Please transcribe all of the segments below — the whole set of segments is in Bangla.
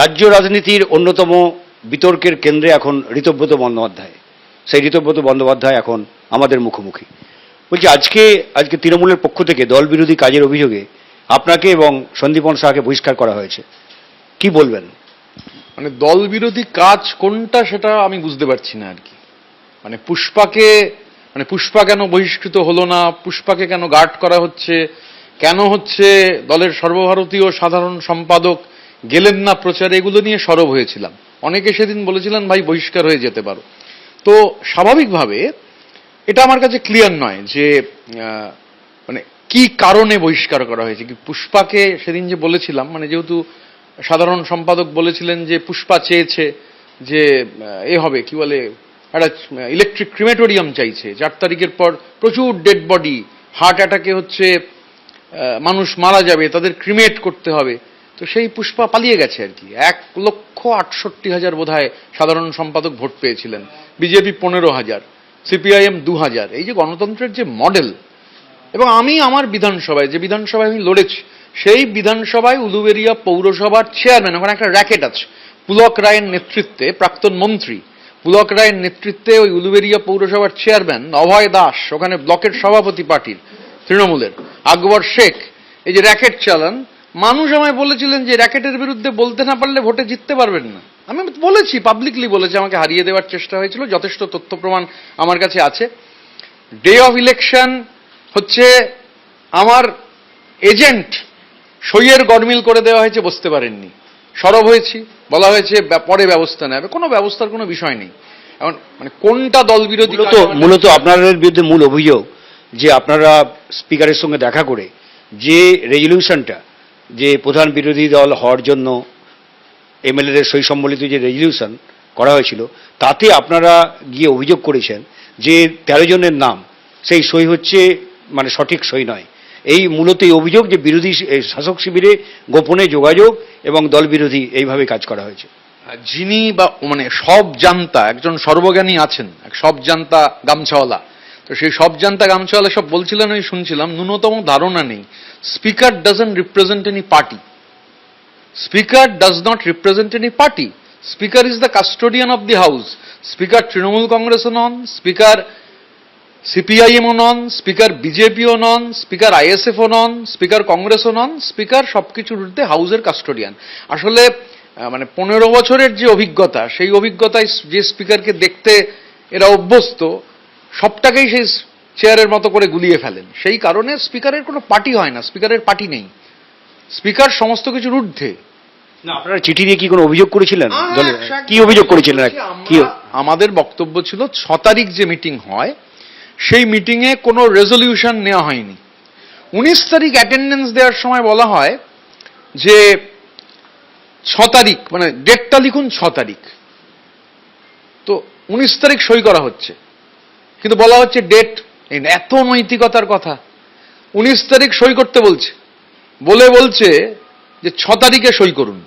রাজ্য রাজনীতির অন্যতম বিতর্কের কেন্দ্রে এখন ঋতব্রত বন্দ্যোপাধ্যায়। সেই ঋতব্রত বন্দ্যোপাধ্যায় এখন আমাদের মুখোমুখি। বলছি আজকে তৃণমূলের পক্ষ থেকে দল বিরোধী কাজের অভিযোগে আপনাকে এবং সন্দীপন শাহকে বহিষ্কার করা হয়েছে, কি বলবেন? মানে দল বিরোধী কাজ কোনটা সেটা আমি বুঝতে পারছি না আর কি। মানে পুষ্পা কেন বহিষ্কৃত হলো না, পুষ্পাকে কেন গার্ড করা হচ্ছে, কেন হচ্ছে দলের সর্বভারতীয় সাধারণ সম্পাদক গেলেন না প্রচারে, এগুলো নিয়ে সরব হয়েছিলাম। অনেকে সেদিন বলেছিলেন ভাই বহিষ্কার হয়ে যেতে পারো। তো স্বাভাবিকভাবে এটা আমার কাছে ক্লিয়ার নয় যে মানে কি কারণে বহিষ্কার করা হয়েছে। কি পুষ্পাকে সেদিন যে বলেছিলাম, মানে যেহেতু সাধারণ সম্পাদক বলেছিলেন যে পুষ্পা চেয়েছে যে হবে কি বলে একটা ইলেকট্রিক ক্রিমেটোরিয়াম চাইছে, 4 তারিখের পর প্রচুর ডেড বডি, হার্ট অ্যাটাকে হচ্ছে মানুষ মারা যাবে, তাদের ক্রিমেট করতে হবে। তো সেই পুষ্পা পালিয়ে গেছে আর কি। 1,68,000 বোধহয় সাধারণ সম্পাদক ভোট পেয়েছিলেন, বিজেপি 15,000, সিপিআইএম 2,000। এই যে গণতন্ত্রের যে মডেল, এবং আমি আমার বিধানসভায় যে বিধানসভায় আমি লড়েছি সেই বিধানসভায় উলুবেড়িয়া পৌরসভার চেয়ারম্যান, ওখানে একটা র্যাকেট আছে, পুলক রায়ের নেতৃত্বে, প্রাক্তন মন্ত্রী পুলক রায়ের নেতৃত্বে ওই উলুবেড়িয়া পৌরসভার চেয়ারম্যান অভয় দাস, ওখানে ব্লকের সভাপতি পার্টির তৃণমূলের আকবর শেখ, এই যে র্যাকেট চালান, মানুষ আমায় বলেছিলেন যে র্যাকেটের বিরুদ্ধে বলতে না পারলে ভোটে জিততে পারবেন না। আমি বলেছি, পাবলিকলি বলেছি, আমাকে হারিয়ে দেওয়ার চেষ্টা হয়েছিল, যথেষ্ট তথ্য প্রমাণ আমার কাছে আছে। ডে অফ ইলেকশন হচ্ছে আমার এজেন্ট সইয়ের গডমিল করে দেওয়া হয়েছে, বসতে পারেননি, সরব হয়েছি, বলা হয়েছে পরে ব্যবস্থা নেবে। কোনো ব্যবস্থার কোনো বিষয় নেই। এখন মানে কোনটা দল বিরোধী? মূলত আপনাদের বিরুদ্ধে মূল অভিযোগ যে আপনারা স্পিকারের সঙ্গে দেখা করে যে রেজলিউশনটা, যে প্রধান বিরোধী দল হওয়ার জন্য এমএলএদের সই সম্বলিত যে রেজলিউশন করা হয়েছিল, তাতে আপনারা গিয়ে অভিযোগ করেছেন যে 13 জনের নাম, সেই সই হচ্ছে মানে সঠিক সই নয়। এই মূলত এই অভিযোগ যে বিরোধী শাসক শিবিরে গোপনে যোগাযোগ এবং দল বিরোধী এইভাবে কাজ করা হয়েছে। যিনি বা মানে সব জানতা একজন সর্বজ্ঞানী আছেন, এক সব জানতা গামছাওয়ালা, তো সেই সব জানতা গামছাওয়ালা সব বলছিলেন, আমি শুনছিলাম, ন্যূনতম ধারণা নেই। Speaker doesn't represent any party, speaker does not represent any party, speaker is the custodian of the house. Speaker Trinamool কংগ্রেসও নন, স্পিকার সিপিআইএমও নন, স্পিকার বিজেপিও নন, স্পিকার আইএসএফও নন, স্পিকার কংগ্রেসও নন, স্পিকার সবকিছুর ঊর্ধ্বে হাউসের কাস্টোডিয়ান। আসলে মানে 15 বছরের যে অভিজ্ঞতা, সেই অভিজ্ঞতায় যে স্পিকারকে দেখতে এরা অভ্যস্ত, সবটাকেই সেই চেয়ারের মতো করে গুলিয়ে ফেলেন। সেই কারণে স্পিকারের কোনো পার্টি হয় না, স্পিকারের পার্টি নেই, স্পিকার সমস্ত কিছুর ঊর্ধ্বে। না, আপনারা চিঠি দিয়ে কি কোনো অভিযোগ করেছিলেন? কি অভিযোগ করেছিলেন? কি আমাদের বক্তব্য ছিল 6 তারিখ যে মিটিং হয় সেই মিটিংয়ে কোনো রেজলিউশন নেওয়া হয়নি। 19 তারিখ অ্যাটেন্ডেন্স দেওয়ার সময় বলা হয় যে 6 তারিখ, মানে ডেটটা লিখুন 6 তারিখ, তো 19 তারিখ সই করা হচ্ছে, কিন্তু বলা হচ্ছে ডেট। এত নৈতিকতার কথা! 19 তারিখ সই করতে বলছে, বলছে যে 6 তারিখে সই করুন।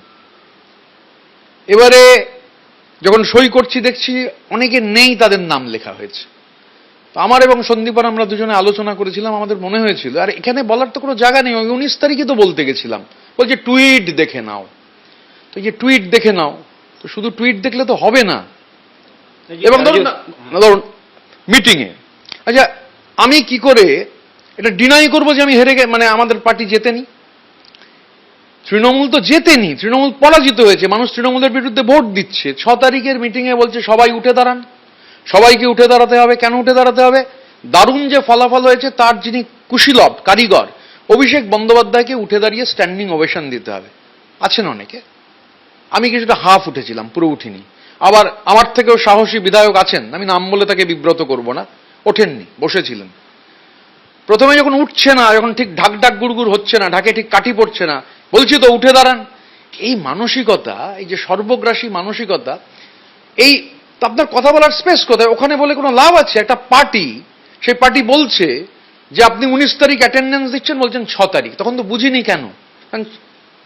এবারে যখন সই করছি দেখছি অনেকে নেই, তাদের নাম লেখা হয়েছে। আমার এবং সন্দীপন, আমরা দুজনে আলোচনা করেছিলাম, আমাদের মনে হয়েছিল আর এখানে বলার তো কোনো জায়গা নেই, 19 তারিখে তো বলতে গেছিলাম। বলছে টুইট দেখে নাও। তো যে টুইট দেখে নাও, তো শুধু টুইট দেখলে তো হবে না। এবং ধরুন মিটিংয়ে, আচ্ছা আমি কি করে এটা ডিনাই করবো যে আমি হেরে মানে আমাদের পার্টি জেতেনি? তৃণমূল তো জেতেনি, তৃণমূল পরাজিত হয়েছে, মানুষ তৃণমূলের বিরুদ্ধে ভোট দিচ্ছে। 6 তারিখের মিটিংয়ে বলছে সবাই উঠে দাঁড়ান, সবাইকে উঠে দাঁড়াতে হবে। কেন উঠে দাঁড়াতে হবে? দারুণ যে ফলাফল হয়েছে তার যিনি কুশীলব, কারিগর, অভিষেক বন্দ্যোপাধ্যায়কে উঠে দাঁড়িয়ে স্ট্যান্ডিং ওভেশন দিতে হবে। আছেন অনেকে, আমি কিছুটা হাফ উঠেছিলাম, পুরো উঠিনি। আবার আমার থেকেও সাহসী বিধায়ক আছেন, আমি নাম বলে তাকে বিব্রত করব না, ওঠেননি, বসেছিলেন। প্রথমে যখন উঠছে না, যখন ঠিক ঢাক ঢাক গুড়গুড় হচ্ছে না, ঢাকে ঠিক কাঠি পড়ছে না, বলছি তো উঠে দাঁড়ান। এই মানসিকতা, এই যে সর্বগ্রাসী মানসিকতা, এই আপনার কথা বলার স্পেস কোথায়? ওখানে বলে কোনো লাভ আছে? একটা পার্টি, সেই পার্টি বলছে যে আপনি 19 তারিখ অ্যাটেন্ডেন্স দিচ্ছেন, বলছেন 6 তারিখ, তখন তো বুঝিনি কেন।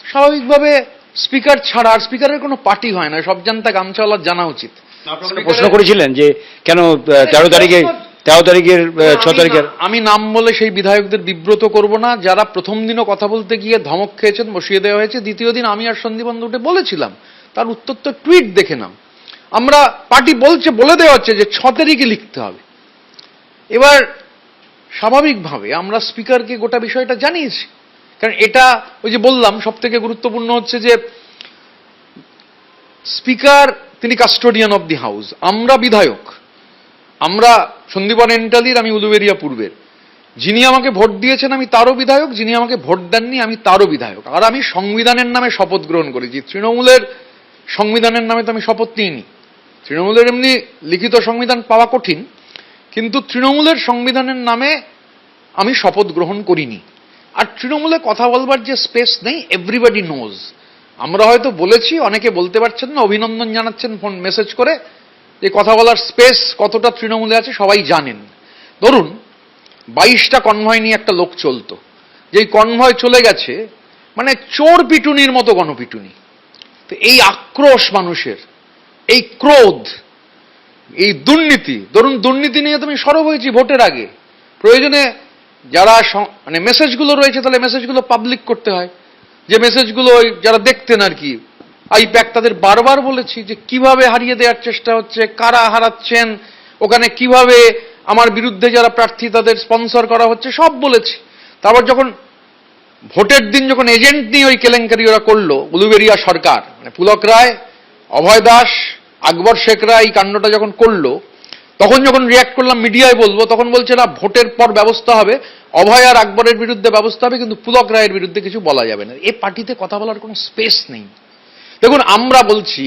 স্বাভাবিকভাবে স্পিকার ছাড়া, আর স্পিকারের কোনো পার্টি হয় না, সব জানতা গামছাওয়ালার জানা উচিত। প্রশ্ন করেছিলেন যে কেন 13 তারিখের 6 তারিখের আমি নাম বলে সেই বিধায়কদের বিব্রত করব না, যারা প্রথম দিনও কথা বলতে গিয়ে ধমক খেয়েছেন, বসিয়ে দেওয়া হয়েছে। দ্বিতীয় দিন আমি আর সন্দীপন উঠে বলেছিলাম, তার উত্তর তো টুইট দেখে নাও। আমরা পার্টি বলে দেওয়া হচ্ছে যে 6 তারিখে লিখতে হবে। এবার স্বাভাবিকভাবে আমরা স্পিকারকে গোটা বিষয়টা জানিয়েছি, কারণ এটা ওই যে বললাম সব থেকে গুরুত্বপূর্ণ হচ্ছে যে স্পিকার তিনি কাস্টোডিয়ান অব দি হাউস, আমরা বিধায়ক, আমরা সন্দীপন এন্টালির, আমি উলুবেড়িয়া পূর্বের। যিনি আমাকে ভোট দিয়েছেন আমি তারও বিধায়ক, যিনি আমাকে ভোট দেননি আমি তারও বিধায়ক। আর আমি সংবিধানের নামে শপথ গ্রহণ করেছি। তৃণমূলের সংবিধানের নামে তো আমি শপথ নিইনি। তৃণমূলের এমনি লিখিত সংবিধান পাওয়া কঠিন, কিন্তু তৃণমূলের সংবিধানের নামে আমি শপথ গ্রহণ করিনি। আর তৃণমূলে কথা বলবার যে স্পেস নেই, এভরিবডি নোজ। আমরা হয়তো বলেছি, অনেকে বলতে পারছেন না, অভিনন্দন জানাচ্ছেন ফোন মেসেজ করে, যে কথা বলার স্পেস কতটা তৃণমূলে আছে সবাই জানেন। ধরুন 22টা কনভয় নিয়ে একটা লোক চলতো, যেই কনভয় চলে গেছে মানে চোর পিটুনির মতো গণপিটুনি। তো এই আক্রোশ মানুষের, এই ক্রোধ, এই দুর্নীতি, ধরুন দুর্নীতি নিয়ে তুমি সরব হয়েছি ভোটের আগে, প্রয়োজনে যারা মানে মেসেজগুলো রয়েছে তাহলে মেসেজগুলো পাবলিক করতে হয়, যে মেসেজগুলো যারা দেখতেন আর কি, আইপ্যাক তাদের বারবার বলেছি যে কিভাবে হারিয়ে দেওয়ার চেষ্টা হচ্ছে, কারা হারাচ্ছেন, ওখানে কিভাবে আমার বিরুদ্ধে যারা প্রার্থী তাদের স্পন্সর করা হচ্ছে, সব বলেছি। তারপর যখন ভোটের দিন যখন এজেন্ট নিয়ে ওই কেলেঙ্কারি ওরা করলো, উলুবেড়িয়া সরকার মানে পুলক রায়, অভয় দাস, আকবর শেখরা এই কাণ্ডটা যখন করলো, তখন যখন রিয়াক্ট করলাম মিডিয়ায় বলবো, তখন বলছে না ভোটের পর ব্যবস্থা হবে, অভয় আর আকবরের বিরুদ্ধে ব্যবস্থা হবে, কিন্তু পুলক রায়ের বিরুদ্ধে কিছু বলা যাবে না। এই পার্টিতে কথা বলার কোনো স্পেস নেই। দেখুন আমরা বলছি,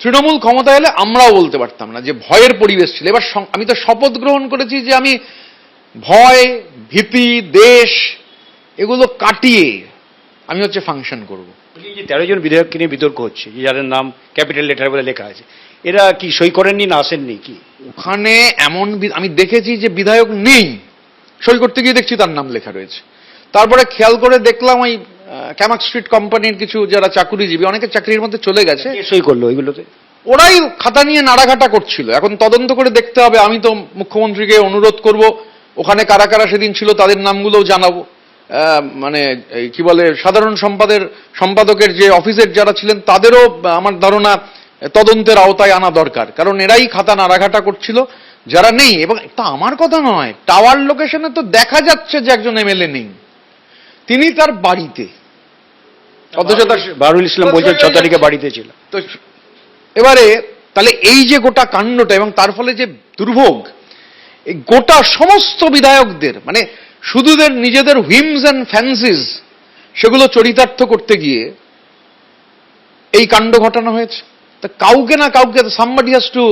তৃণমূল ক্ষমতা এলে আমরাও বলতে পারতাম না, যে ভয়ের পরিবেশ ছিল। এবার আমি তো শপথ গ্রহণ করেছি যে আমি ভয়, ভীতি, দেশ এগুলো কাটিয়ে আমি হচ্ছে ফাংশন করব। 13 জন বিধায়ককে নিয়ে বিতর্ক হচ্ছে, যে যাদের নাম ক্যাপিটাল লেটার বলে লেখা আছে, এরা কি সই করেননি না আসেননি কি? ওখানে এমন আমি দেখেছি যে বিধায়ক নেই, সই করতে গিয়ে দেখছি তার নাম লেখা রয়েছে। তারপরে খেয়াল করে দেখলাম ওই ক্যামাক স্ট্রিট কোম্পানির কিছু যারা চাকুরিজীবী, অনেকে চাকরির মধ্যে চলে গেছে, সই করলো ওইগুলোতে, ওরাই খাতা নিয়ে নাড়াঘাটা করছিল। এখন তদন্ত করে দেখতে হবে। আমি তো মুখ্যমন্ত্রীকে অনুরোধ করব, ওখানে কারা কারা সেদিন ছিল তাদের নামগুলোও জানাবো। মানে কি বলে, সাধারণ সম্পাদকের যে অফিসের যারা ছিলেন তাদেরও আমার ধারণা তদন্তের আওতায় আনা দরকার, কারণ এরাই খাতা নাড়াঘাটা করছিল যারা নেই। এবং তা আমার কথা নয়, টাওয়ার লোকেশনে তো দেখা যাচ্ছে যে একজন এমএলএ নেই, তিনি তার বাড়িতে, অথচ তার বারুল ইসলাম বলছেন 6 তারিখে বাড়িতে ছিল। তো এবারে তাহলে এই যে গোটা কাণ্ডটা এবং তার ফলে যে দুর্ভোগ, এই গোটা সমস্ত বিধায়কদের মানে শুধুদের নিজেদের হুইমস অ্যান্ড ফ্যান্সিজ সেগুলো চরিতার্থ করতে গিয়ে এই কাণ্ড ঘটানো হয়েছে। তা কাউকে না কাউকে, somebody has to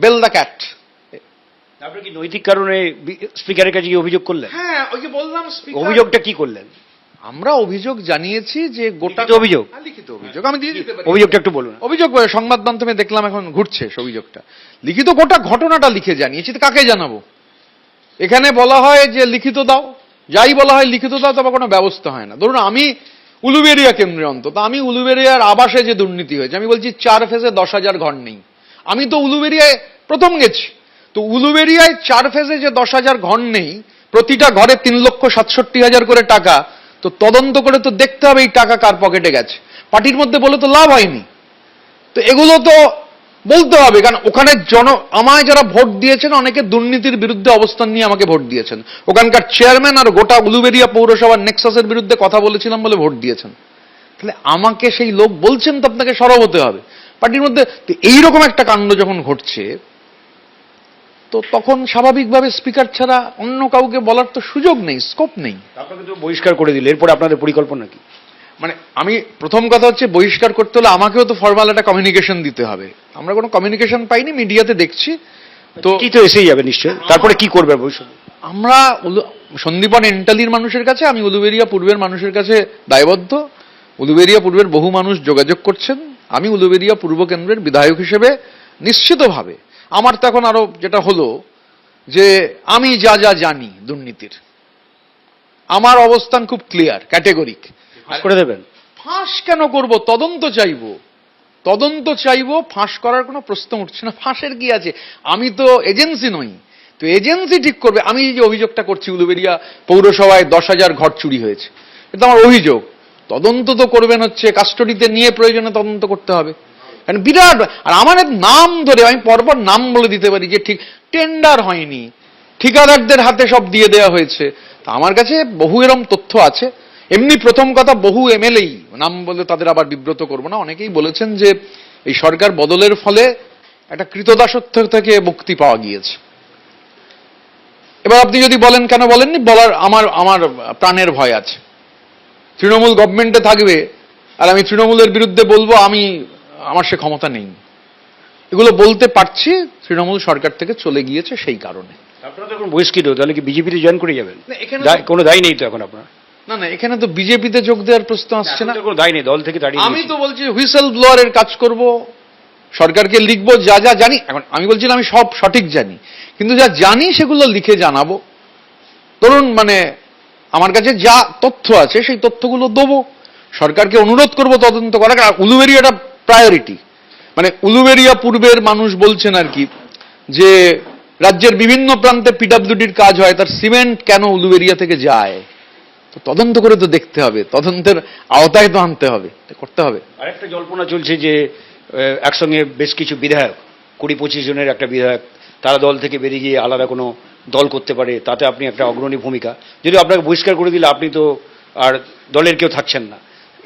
bell the cat. আপনি কি নৈতিক কারণে স্পিকারের কাছে গিয়ে অভিযোগ করলেন? হ্যাঁ, ওই যে বললাম, অভিযোগটা কি করলেন? আমরা অভিযোগ জানিয়েছি যে গোটা অভিযোগ, লিখিত অভিযোগ আমি দিয়ে দিতে পারি। অভিযোগটা একটু বলুন। অভিযোগ সংবাদ মাধ্যমে দেখলাম এখন ঘুরছে অভিযোগটা, লিখিত গোটা ঘটনাটা লিখে জানিয়েছি। তো কাকে জানাবো? এখানে বলা হয় যে লিখিত দাও, যাই বলা হয় লিখিত দাও, তবে কোনো ব্যবস্থা হয় না। ধরুন আমি উলুবেড়িয়া কেন্দ্রে, অন্তত আমি উলুবেড়িয়ার আবাসে যে দুর্নীতি হয়েছে, আমি বলছি 4 ফেজে 10,000 ঘর নেই। আমি তো উলুবেড়িয়ায় প্রথম গেছি, তো উলুবেড়িয়ায় 4 ফেজে যে 10,000 ঘর নেই, প্রতিটা ঘরে 3,67,000 করে টাকা, তো তদন্ত করে তো দেখতে হবে এই টাকা কার পকেটে গেছে। পার্টির মধ্যে বলে তো লাভ হয়নি। তো এগুলো তো বলতে হবে, কারণ ওখানে আমায় যারা ভোট দিয়েছেন অনেকে দুর্নীতির বিরুদ্ধে অবস্থান নিয়ে আমাকে ভোট দিয়েছেন। ওখানকার চেয়ারম্যান আর গোটা উলুবেড়িয়া পৌরসভার নেক্সাসের বিরুদ্ধে কথা বলেছিলাম বলে ভোট দিয়েছেন। তাহলে আমাকে সেই লোক বলছেন তো আপনাকে সরব হতে হবে পার্টির মধ্যে। এইরকম একটা কাণ্ড যখন ঘটছে, তো তখন স্বাভাবিকভাবে স্পিকার ছাড়া অন্য কাউকে বলার তো সুযোগ নেই, স্কোপ নেই। আপনাকে তো বহিষ্কার করে দিল, এরপরে আপনাদের পরিকল্পনা কি? মানে আমি প্রথম কথা হচ্ছে, বহিষ্কার করতে হলে আমাকেও তো ফর্মাল একটা কমিউনিকেশন দিতে হবে। আমরা কোনো কমিউনিকেশন পাইনি, মিডিয়াতে দেখছি তো কি তো এসেই যাবে নিশ্চয়ই। তারপরে কি করবে ভবিষ্যতে? আমরা সন্দীপন এন্টালির মানুষের কাছে, আমি উলুবেড়িয়া পূর্বের মানুষের কাছে দায়বদ্ধ। উলুবেড়িয়া পূর্বের বহু মানুষ যোগাযোগ করছেন। আমি উলুবেড়িয়া পূর্ব কেন্দ্রের বিধায়ক হিসেবে নিশ্চিতভাবে, আমার তো এখন আরো যেটা হলো যে আমি যা যা জানি দুর্নীতির, আমার অবস্থান খুব ক্লিয়ার, ক্যাটেগরিক। করে দেবেন? ফাঁস কেন করব? তদন্ত চাইবো, ফাঁস করার কোনো প্রশ্ন উঠছে না। ফাঁসের কি আছে? আমি তো এজেন্সি নই, তো এজেন্সি ঠিক করবে। আমি এই যে অভিযোগটা করছি উলুবেড়িয়া পৌরসভায় 10,000 ঘর চুরি হয়েছে, এটা আমার অভিযোগ। তদন্ত তো করবেন হচ্ছে কাস্টডিতে নিয়ে, প্রয়োজনে তদন্ত করতে হবে। কারণ বিরাট, আর আমার নাম ধরে আমি পরপর নাম বলে দিতে পারি যে ঠিক টেন্ডার হয়নি, ঠিকাদারদের হাতে সব দিয়ে দেওয়া হয়েছে। তা আমার কাছে বহু এরম তথ্য আছে। এমনি প্রথম কথা, বহু এমএলএই, নাম বলে তাদের আবার বিব্রত করবো না, অনেকেই বলেছেন যে এই সরকার বদলের ফলে একটা কৃতদাসত্ব থেকে মুক্তি পাওয়া গিয়েছে। এবার আপনি যদি বলেন কেন বলেননি, বলার আমার প্রাণের ভয় আছে। তৃণমূল গভর্নমেন্টে থাকবে আর আমি তৃণমূলের বিরুদ্ধে বলবো, আমার সে ক্ষমতা নেই। এগুলো বলতে পারছি, তৃণমূল সরকার থেকে চলে গিয়েছে সেই কারণে। আপনারা তো এখন বহিষ্কৃত, তাহলে কি বিজেপিতে জয়েন করে যাবেন? এখানে কোনো দায় নেই তো এখন আপনার? না না, এখানে তো বিজেপিতে যোগ দেওয়ার প্রশ্ন আসছে না। কোনো দায় নেই, দল থেকে দাঁড়িয়ে আমি তো বলছি হুইসেল ব্লোয়ারের কাজ করব, সরকারকে লিখবো যা যা জানি। এখন আমি বলছিলাম আমি সব সঠিক জানি, কিন্তু যা জানি সেগুলো লিখে জানাবো। ধরুন মানে আমার কাছে যা তথ্য আছে সেই তথ্যগুলো দেবো, সরকারকে অনুরোধ করব তদন্ত করার। আর উলুবেড়িয়াটা প্রায়োরিটি, মানে উলুবেড়িয়া পূর্বের মানুষ বলছেন আর কি যে রাজ্যের বিভিন্ন প্রান্তে পিডব্লিউডির কাজ হয়, তার সিমেন্ট কেন উলুবেড়িয়া থেকে যায়, তো তদন্ত করে তো দেখতে হবে, তদন্তের আওতায় তো আনতে হবে, করতে হবে। আরেকটা জল্পনা চলছে যে একসঙ্গে বেশ কিছু বিধায়ক, 20-25 জনের একটা বিধায়ক, তারা দল থেকে বেরিয়ে গিয়ে আলাদা কোনো দল করতে পারে, তাতে আপনি একটা অগ্রণী ভূমিকা। যদি আপনাকে বহিষ্কার করে দিলে আপনি তো আর দলের কেউ থাকছেন না,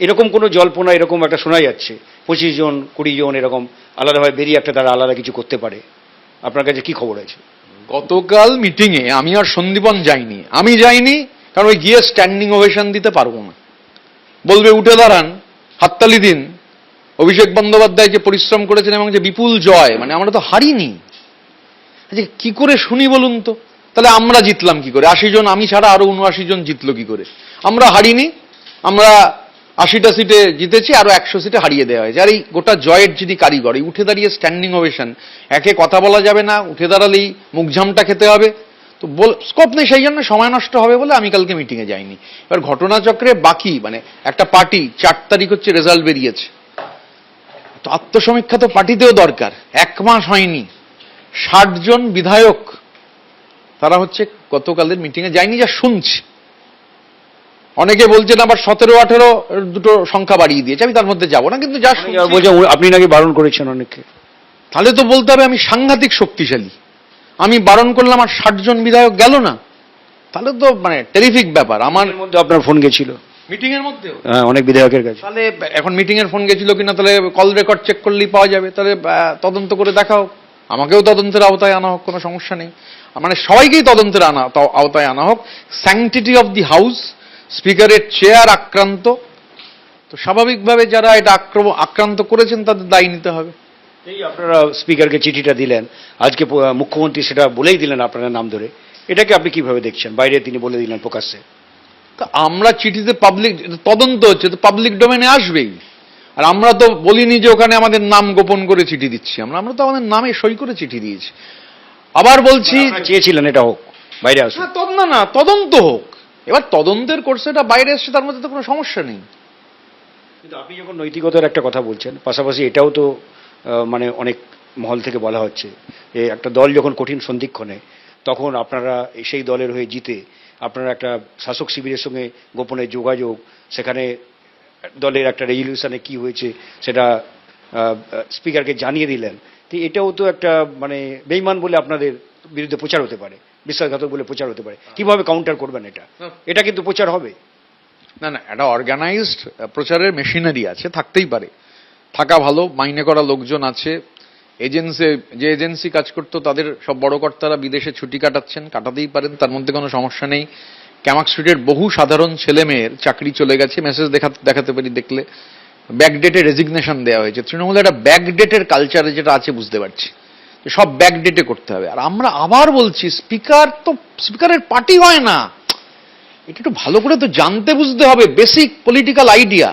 এরকম কোনো জল্পনা এরকম একটা শোনা যাচ্ছে, 25 জন 20 জন এরকম আলাদাভাবে বেরিয়ে একটা তারা আলাদা কিছু করতে পারে। আপনার কাছে কি খবর আছে? গতকাল মিটিংয়ে আমি আর সন্দীপন যাইনি। আমি যাইনি কারণ ওই গিয়ে স্ট্যান্ডিং ওভেশন দিতে পারবো না। বলবে উঠে দাঁড়ান, হাততালি দিন, অভিষেক বন্দ্যোপাধ্যায় যে পরিশ্রম করেছেন এবং যে বিপুল জয়, মানে আমরা তো হারিনি। আচ্ছা কি করে শুনি বলুন তো? তাহলে আমরা জিতলাম কি করে? 80 জন, আমি ছাড়া আরো 79 জন জিতলো কি করে? আমরা হারিনি, আমরা 80টা সিটে জিতেছি, আরো 100 সিটে হারিয়ে দেওয়া হয়েছে। আর এই গোটা জয়ের যিনি কারিগর, এই উঠে দাঁড়িয়ে স্ট্যান্ডিং ওভেশন, একে কথা বলা যাবে না, উঠে দাঁড়ালেই মুখঝামটা খেতে হবে, তো স্কোপ নেই, সেই জন্য সময় নষ্ট হবে বলে আমি কালকে মিটিংয়ে যাইনি। এবার ঘটনাচক্রে বাকি মানে একটা পার্টি 4 তারিখ হচ্ছে রেজাল্ট বেরিয়েছে, তো আত্মসমীক্ষা তো পার্টিতেও দরকার। 1 মাস হয়নি, 60 জন বিধায়ক তারা হচ্ছে গতকালের মিটিংয়ে যায়নি, যা শুনছি। অনেকে বলছেন আবার 17-18 দুটো সংখ্যা বাড়িয়ে দিয়েছে, আমি তার মধ্যে যাব না, কিন্তু যা বলছে আপনি নাকি বারণ করেছেন অনেককে। তাহলে তো বলতে হবে আমি সাংঘাতিক শক্তিশালী, আমি বারণ করলাম আর 60 জন বিধায়ক গেল না, তাহলে তো মানে টেরিফিক ব্যাপার। আমার মধ্যে আপনার ফোন গেছিল মিটিং এর মধ্যেও, হ্যাঁ, অনেক বিধায়কের কাছে। তাহলে এখন মিটিং এর ফোন গেছিল কিনা তাহলে কল রেকর্ড চেক করলেই পাওয়া যাবে। তাহলে তদন্ত করে দেখা হোক, আমাকেও তদন্তের আওতায় আনা হোক, কোনো সমস্যা নেই। মানে সবাইকেই তদন্তের আওতায় আনা হোক। স্যাংটিটি অফ দি হাউস, স্পিকারের চেয়ার আক্রান্ত, তো স্বাভাবিকভাবে যারা এটা আক্রান্ত করেছেন তাদের দায়ী নিতে হবে। এই আপনারা স্পিকারকে চিঠিটা দিলেন, আজকে মুখ্যমন্ত্রী সেটা বলেই দিলেন আপনার নাম ধরে, এটাকে আপনি কিভাবে দেখছেন? বাইরে তিনি বলে দিলেন প্রকাশ্যে। তা আমরা চিঠিতে পাবলিক তদন্ত হচ্ছে, তো পাবলিক ডোমেনে আসবেই। আর আমরা তো বলিনি যে ওখানে আমাদের নাম গোপন করে চিঠি দিচ্ছি, আমরা তো আমাদের নামে সই করে চিঠি দিয়েছি। আবার বলছি চেয়েছিলেন এটা হোক, বাইরে আসুন। না, তদন্ত হোক। এবার তদন্তের কোর্সে এটা বাইরে এসছে, তার মধ্যে তো কোনো সমস্যা নেই। কিন্তু আপনি যখন নৈতিকতার একটা কথা বলছেন, পাশাপাশি এটাও তো মানে অনেক মহল থেকে বলা হচ্ছে যে একটা দল যখন কঠিন সন্ধিক্ষণে, তখন আপনারা সেই দলের হয়ে জিতে আপনারা একটা শাসক শিবিরের সঙ্গে গোপনে যোগাযোগ, সেখানে দলের একটা রেজলিউশনে কি হয়েছে সেটা স্পিকারকে জানিয়ে দিলেন। তো এটাও তো একটা মানে বেইমান বলে আপনাদের বিরুদ্ধে প্রচার হতে পারে, বিশ্বাসঘাতক বলে প্রচার হতে পারে। কিভাবে কাউন্টার করবেন এটা? এটা কিন্তু প্রচার হবে না। একটা অর্গানাইজড প্রচারের মেশিনারি আছে, থাকতেই পারে, থাকা ভালো, মাইনে করা লোকজন আছে। যে এজেন্সি কাজ করতো তাদের সব বড় কর্তারা বিদেশে ছুটি কাটাচ্ছেন, কাটাতেই পারেন, তার মধ্যে কোনো সমস্যা নেই। ক্যামাক স্ট্রিটের বহু সাধারণ ছেলে মেয়ের চাকরি চলে গেছে, মেসেজ দেখাতে পারি, দেখলে ব্যাকডেটে রেজিগনেশন দেওয়া হয়েছে। তৃণমূলের একটা ব্যাকডেটের কালচারে যেটা আছে বুঝতে পারছি, যে সব ব্যাকডেটে করতে হবে। আর আমরা আবার বলছি স্পিকারের পার্টি হয় না, এটা একটু ভালো করে তো জানতে বুঝতে হবে, বেসিক পলিটিক্যাল আইডিয়া।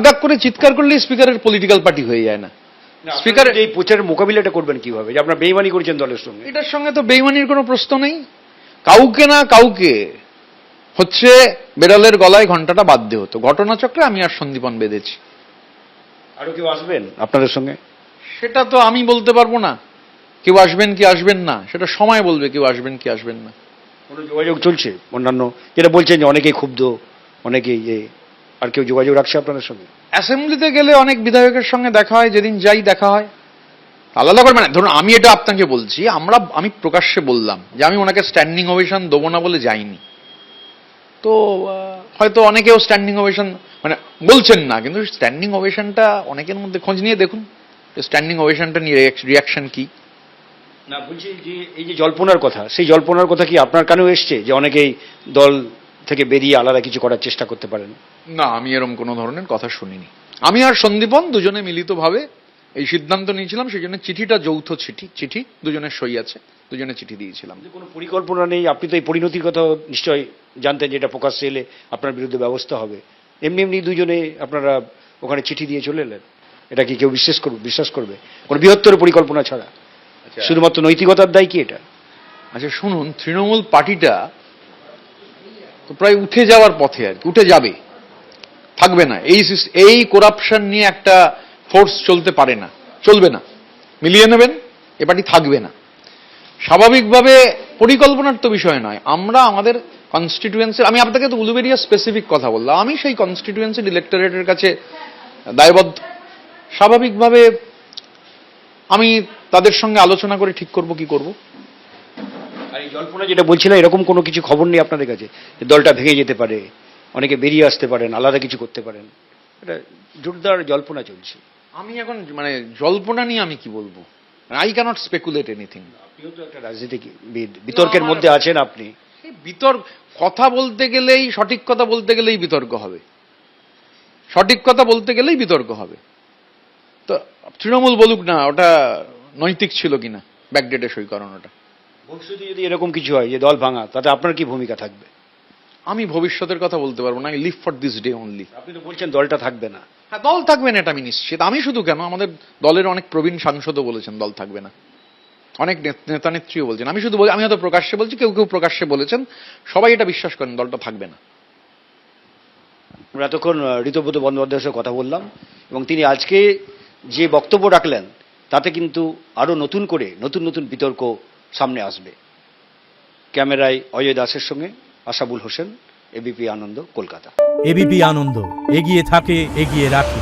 গাক করে চিৎকার করলেই স্পিকারের পলিটিক্যাল পার্টি হয়ে যায় না। স্পিকারের এই প্রচারের মোকাবিলাটা করবেন কিভাবে, যে আপনারা বেইমানি করেছেন দলের সঙ্গে? এটার সঙ্গে তো বেইমানির কোনো প্রশ্ন নেই। কাউকে না কাউকে হচ্ছে বেড়ালের গলায় ঘন্টাটা বাঁধতে হতো। ঘটনাচক্রে আমি আর সন্দীপন বেঁধেছি। আরো কেউ আসবেন আপনাদের সঙ্গে? সেটা তো আমি বলতে পারবো না। কেউ আসবেন কি আসবেন না সেটা সময় বলবে কেউ আসবেন কি আসবেন না। কোনো যোগাযোগ চলছে অন্যান্য, যেটা বলছেন যে অনেকেই ক্ষুব্ধ, অনেকেই আর কেউ যোগাযোগ রাখছে আপনাদের সঙ্গে? অ্যাসেম্বলিতে গেলে অনেক বিধায়কের সঙ্গে দেখা হয়, যেদিন যাই দেখা হয়। আলাদা করে মানে ধরুন আমি এটা আপনাকে বলছি, আমি প্রকাশ্যে বললাম যে আমি ওনাকে স্ট্যান্ডিং ওভেশন দেবো না বলে যাইনি। তো হয়তো অনেকেও স্ট্যান্ডিং ওভেশন মানে বলছেন না, কিন্তু স্ট্যান্ডিং ওভেশনটা অনেকের মধ্যে খোঁজ নিয়ে দেখুন স্ট্যান্ডিং ওভেশনটা নিয়ে রিয়াকশন কি। না, বলছি যে এই যে জল্পনার কথা, সেই জল্পনার কথা কি আপনার কানেও এসছে যে অনেকেই দল থেকে বেরিয়ে আলাদা কিছু করার চেষ্টা করতে পারেন? না, আমি এরকম কোনো ধরনের কথা শুনিনি। আমি আর সন্দীপন দুজনে মিলিতভাবে এই সিদ্ধান্ত নিয়েছিলাম, সেই জন্য চিঠিটা যৌথ চিঠি দুজনের সই আছে, দুজনে চিঠি দিয়েছিলাম। কোনো পরিকল্পনা নেই? আপনি তো এই পরিণতির কথা নিশ্চয়ই জানতেন যে এটা প্রকাশ্যে এলে আপনার বিরুদ্ধে ব্যবস্থা হবে। এমনি এমনি দুজনে আপনারা ওখানে চিঠি দিয়ে চলে এলেন, এটা কি কেউ বিশ্বাস করবে কোনো বৃহত্তর পরিকল্পনা ছাড়া? শুধুমাত্র নৈতিকতার দায় কি এটা? আচ্ছা শুনুন, তৃণমূল পার্টিটা তো প্রায় উঠে যাওয়ার পথে, আর কি উঠে যাবে, থাকবে না। এই করাপশন নিয়ে একটা ফোর্স চলতে পারে না, চলবে না। মিলিয়ে নেবেন, এ পার্টি থাকবে না। স্বাভাবিকভাবে পরিকল্পনার তো বিষয় নয়, আমরা আমাদের কনস্টিটিউয়েন্সি, আমি আপনাকে তো উলুবেরিয়া স্পেসিফিক কথা বললাম, আমি সেই কনস্টিটিউয়েন্সি ইলেক্টরেটের কাছে দায়বদ্ধ। স্বাভাবিকভাবে আমি তাদের সঙ্গে আলোচনা করে ঠিক করব কি করব। আর এই জল্পনা যেটা বলছিলাম, এরকম কোনো কিছু খবর নেই আপনাদের কাছে যে দলটা ভেঙে যেতে পারে, অনেকে বেরিয়ে আসতে পারেন, আলাদা কিছু করতে পারেন? এটা জোরদার জল্পনা চলছে। আমি এখন মানে জল্পনা নিয়ে আমি কি বলবো, আই ক্যানট স্পেকুলেট এনিথিং। আপনিও তো একটা রাজনীতিবিদ, বিতর্কের মধ্যে আছেন আপনি। বিতর্ক কথা বলতে গেলেই, সঠিক কথা বলতে গেলেই বিতর্ক হবে, সঠিক কথা বলতে গেলেই বিতর্ক হবে। তো তৃণমূল বলুক না ওটা নৈতিক ছিল কিনা ব্যাকডেটে সই করানোটা। ভবিষ্যতে যদি এরকম কিছু হয় যে দল ভাঙা, তাতে আপনার কি ভূমিকা থাকবে? আমি ভবিষ্যতের কথা বলতে পারবো না, I live for this day only. আপনি তো বলছেন দলটা থাকবে না। হ্যাঁ, দল থাকবে না এটা আমি নিশ্চিত। আমি শুধু কেন, আমাদের দলের অনেক প্রবীণ সাংসদও বলেছেন দল থাকবে না, অনেক নেতা নেত্রীও বলছেন। আমি শুধু বলি, আমি হয়তো প্রকাশ্যে বলছি, কেউ কেউ প্রকাশ্যে বলেছেন, সবাই এটা বিশ্বাস করেন দলটা থাকবে না। আমরা এতক্ষণ ঋতব্রত বন্দ্যোপাধ্যায়ের সাথে কথা বললাম, এবং তিনি আজকে যে বক্তব্য রাখলেন তাতে কিন্তু আরো নতুন করে নতুন নতুন বিতর্ক সামনে আসবে। ক্যামেরায় অজয় দাসের সঙ্গে আশাবুল হোসেন, এবিপি আনন্দ, কলকাতা। এবিপি আনন্দ, এগিয়ে থাকে, এগিয়ে রাখে।